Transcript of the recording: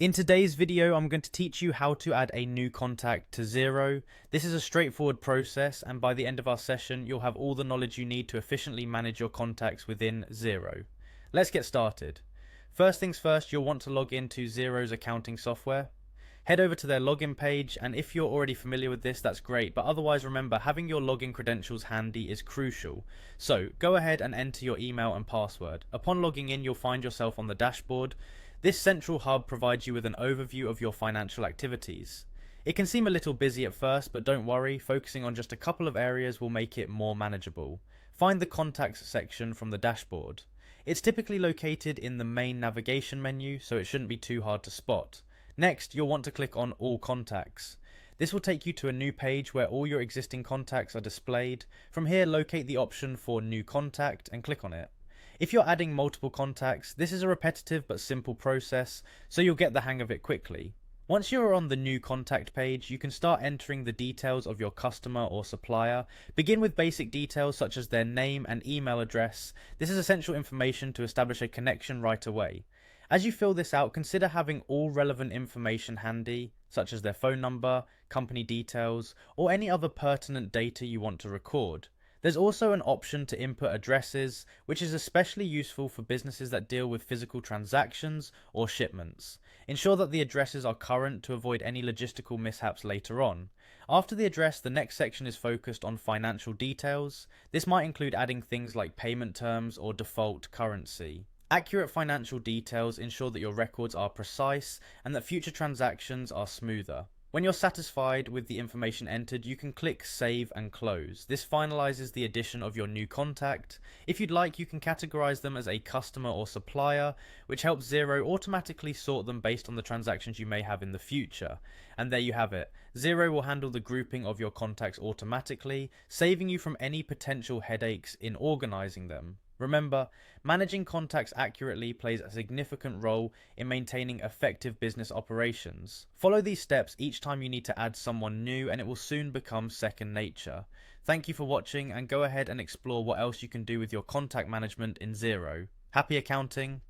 In today's video, I'm going to teach you how to add a new contact to Xero. This is a straightforward process, and by the end of our session, you'll have all the knowledge you need to efficiently manage your contacts within Xero. Let's get started. First things first, you'll want to log into Xero's accounting software. Head over to their login page, and if you're already familiar with this, that's great, but otherwise remember, having your login credentials handy is crucial. So go ahead and enter your email and password. Upon logging in, you'll find yourself on the dashboard. This central hub provides you with an overview of your financial activities. It can seem a little busy at first, but don't worry, focusing on just a couple of areas will make it more manageable. Find the contacts section from the dashboard. It's typically located in the main navigation menu, so it shouldn't be too hard to spot. Next, you'll want to click on All Contacts. This will take you to a new page where all your existing contacts are displayed. From here, locate the option for New Contact and click on it. If you're adding multiple contacts, this is a repetitive but simple process, so you'll get the hang of it quickly. Once you're on the New Contact page, you can start entering the details of your customer or supplier. Begin with basic details such as their name and email address. This is essential information to establish a connection right away. As you fill this out, consider having all relevant information handy, such as their phone number, company details, or any other pertinent data you want to record. There's also an option to input addresses, which is especially useful for businesses that deal with physical transactions or shipments. Ensure that the addresses are current to avoid any logistical mishaps later on. After the address, the next section is focused on financial details. This might include adding things like payment terms or default currency. Accurate financial details ensure that your records are precise and that future transactions are smoother. When you're satisfied with the information entered, you can click Save and Close. This finalizes the addition of your new contact. If you'd like, you can categorize them as a customer or supplier, which helps Xero automatically sort them based on the transactions you may have in the future. And there you have it. Xero will handle the grouping of your contacts automatically, saving you from any potential headaches in organizing them. Remember, managing contacts accurately plays a significant role in maintaining effective business operations. Follow these steps each time you need to add someone new, and it will soon become second nature. Thank you for watching, and go ahead and explore what else you can do with your contact management in Xero. Happy accounting!